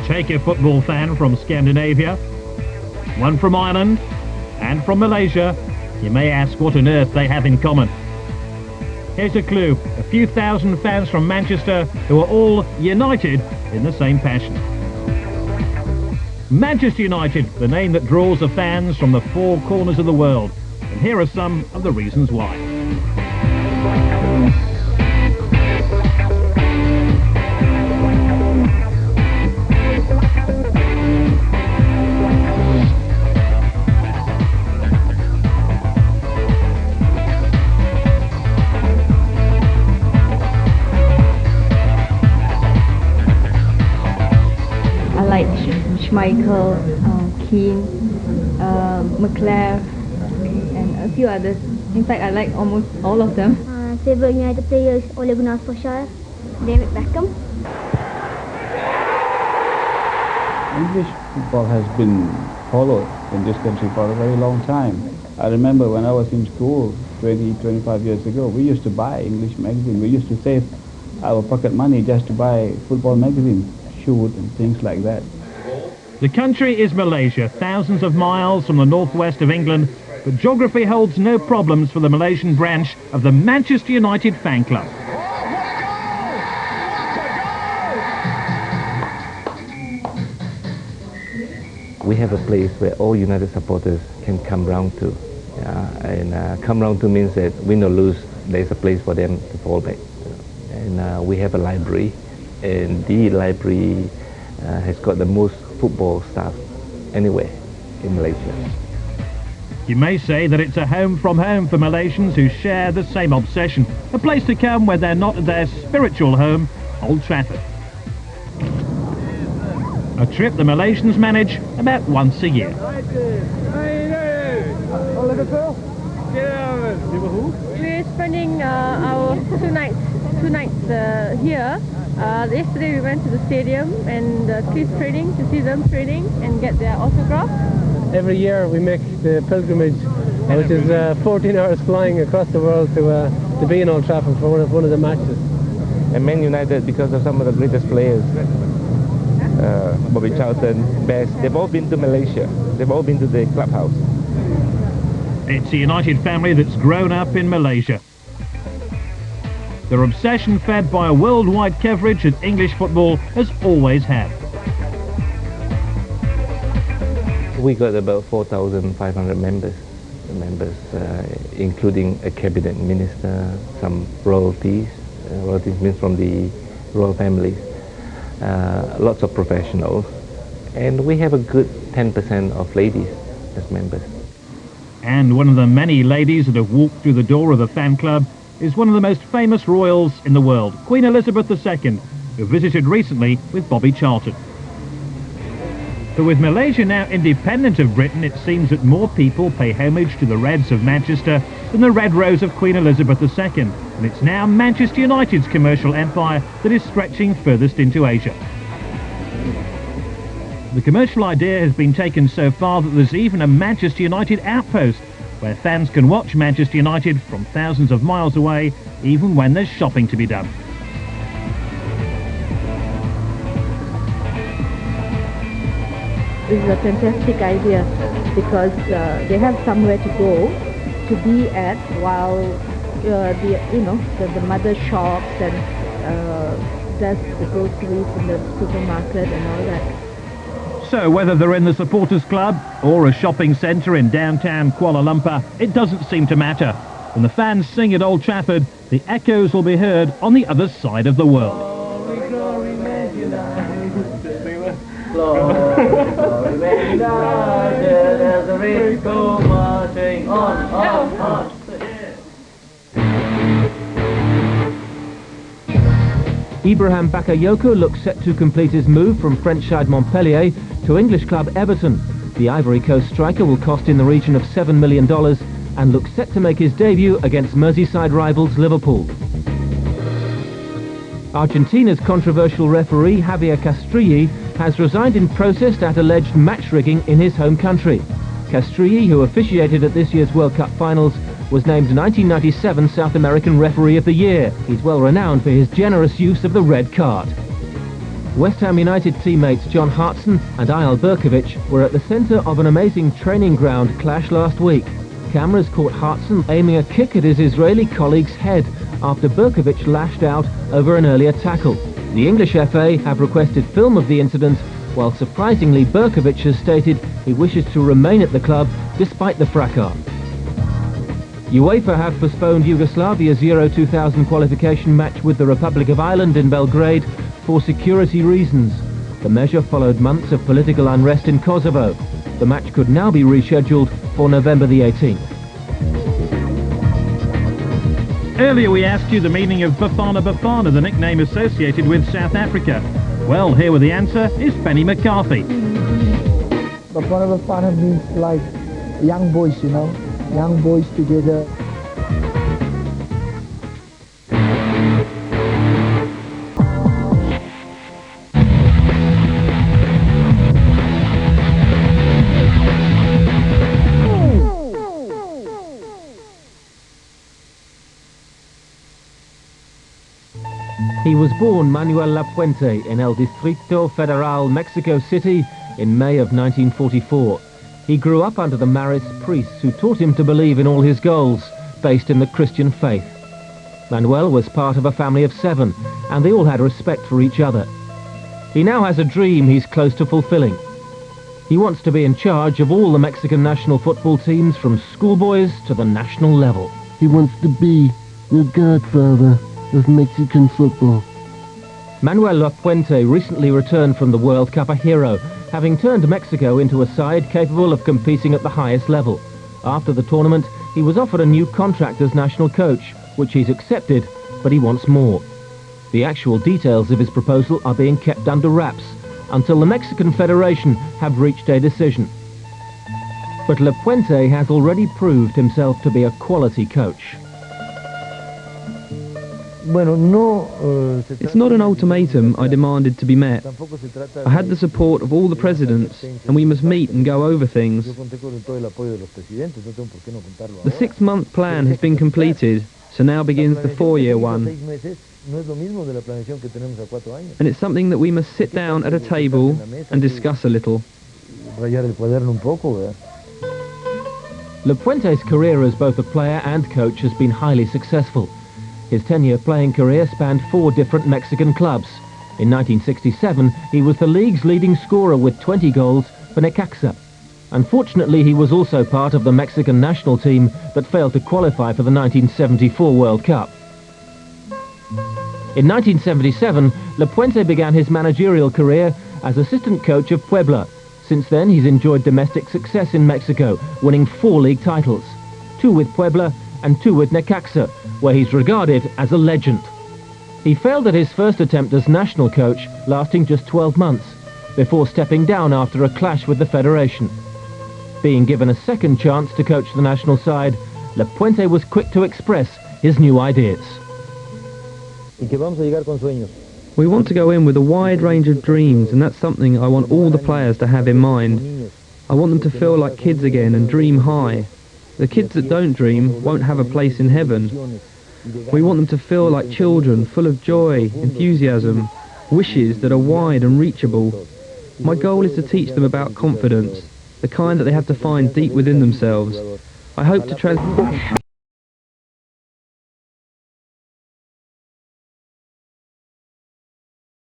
Take a football fan from Scandinavia, one from Ireland, and from Malaysia. You may ask what on earth they have in common. Here's a clue. A few thousand fans from Manchester who are all united in the same passion. Manchester United, the name that draws the fans from the four corners of the world. And here are some of the reasons why. Michael, Keane, McClare, and a few others. In fact, I like almost all of them. Favorite United players: Ole Gunnar Solskjaer, David Beckham. English football has been followed in this country for a very long time. I remember when I was in school 25 years ago, we used to buy English magazine. We used to save our pocket money just to buy football magazine, shoes and things like that. The country is Malaysia, thousands of miles from the northwest of England, but geography holds no problems for the Malaysian branch of the Manchester United fan club. We have a place where all United supporters can come round to. Come round to means that win or lose, there's a place for them to fall back. And we have a library, and the library has got the most football staff anywhere in Malaysia. You may say that it's a home from home for Malaysians who share the same obsession, a place to come where they're not at their spiritual home, Old Trafford. A trip the Malaysians manage about once a year. We're spending our two nights here. Yesterday we went to the stadium and kids training, to see them training and get their autograph. Every year we make the pilgrimage, which is 14 hours flying across the world to be in Old Trafford for one of the matches. And Man United, because of some of the greatest players, Bobby Charlton, Best, they've all been to Malaysia. They've all been to the clubhouse. It's a United family that's grown up in Malaysia. Their obsession fed by a worldwide coverage that English football has always had. We got about 4,500 members, including a cabinet minister, some royalties. Royalties means from the royal families, lots of professionals, and we have a good 10% of ladies as members. And one of the many ladies that have walked through the door of the fan club is one of the most famous royals in the world, Queen Elizabeth II, who visited recently with Bobby Charlton. But with Malaysia now independent of Britain, it seems that more people pay homage to the Reds of Manchester than the Red Rose of Queen Elizabeth II, and it's now Manchester United's commercial empire that is stretching furthest into Asia. The commercial idea has been taken so far that there's even a Manchester United outpost where fans can watch Manchester United from thousands of miles away, even when there's shopping to be done. This is a fantastic idea because they have somewhere to go, to be at, while the mother shops and does the groceries in the supermarket and all that. So whether they're in the supporters club or a shopping centre in downtown Kuala Lumpur, it doesn't seem to matter. When the fans sing at Old Trafford, the echoes will be heard on the other side of the world. Glory, glory, Man United. Glory, glory, Man United. As the Reds go marching on. Ibrahim Bakayoko looks set to complete his move from French side Montpellier to English club Everton. The Ivory Coast striker will cost in the region of $7 million and looks set to make his debut against Merseyside rivals Liverpool. Argentina's controversial referee Javier Castrilli has resigned in protest at alleged match rigging in his home country. Castrilli, who officiated at this year's World Cup finals, was named 1997 South American Referee of the Year. He's well renowned for his generous use of the red card. West Ham United teammates John Hartson and Eyal Berkovic were at the centre of an amazing training ground clash last week. Cameras caught Hartson aiming a kick at his Israeli colleague's head after Berkovic lashed out over an earlier tackle. The English FA have requested film of the incident, while surprisingly Berkovic has stated he wishes to remain at the club despite the fracas. UEFA have postponed Yugoslavia's Euro 2000 qualification match with the Republic of Ireland in Belgrade for security reasons. The measure followed months of political unrest in Kosovo. The match could now be rescheduled for November the 18th. Earlier we asked you the meaning of Bafana Bafana, the nickname associated with South Africa. Well, here with the answer is Penny McCarthy. Bafana Bafana means like young boys, you know, young boys together. He was born Manuel Lapuente in El Distrito Federal, Mexico City in May of 1944. He grew up under the Marist priests who taught him to believe in all his goals, based in the Christian faith. Manuel was part of a family of 7, and they all had respect for each other. He now has a dream he's close to fulfilling. He wants to be in charge of all the Mexican national football teams from schoolboys to the national level. He wants to be the godfather of Mexican football. Manuel Lapuente recently returned from the World Cup a hero, having turned Mexico into a side capable of competing at the highest level. After the tournament, he was offered a new contract as national coach, which he's accepted, but he wants more. The actual details of his proposal are being kept under wraps until the Mexican Federation have reached a decision. But Lapuente has already proved himself to be a quality coach. It's not an ultimatum I demanded to be met. I had the support of all the presidents, and we must meet and go over things. The 6-month plan has been completed, so now begins the 4-year one. And it's something that we must sit down at a table and discuss a little. Lapuente's career as both a player and coach has been highly successful. His 10-year playing career spanned 4 different Mexican clubs. In 1967, he was the league's leading scorer with 20 goals for Necaxa. Unfortunately, he was also part of the Mexican national team that failed to qualify for the 1974 World Cup. In 1977, Lapuente began his managerial career as assistant coach of Puebla. Since then, he's enjoyed domestic success in Mexico, winning 4 league titles, 2 with Puebla and 2 with Necaxa, where he's regarded as a legend. He failed at his first attempt as national coach, lasting just 12 months, before stepping down after a clash with the federation. Being given a second chance to coach the national side, Lapuente was quick to express his new ideas. We want to go in with a wide range of dreams, and that's something I want all the players to have in mind. I want them to feel like kids again and dream high. The kids that don't dream won't have a place in heaven. We want them to feel like children, full of joy, enthusiasm, wishes that are wide and reachable. My goal is to teach them about confidence, the kind that they have to find deep within themselves. I hope to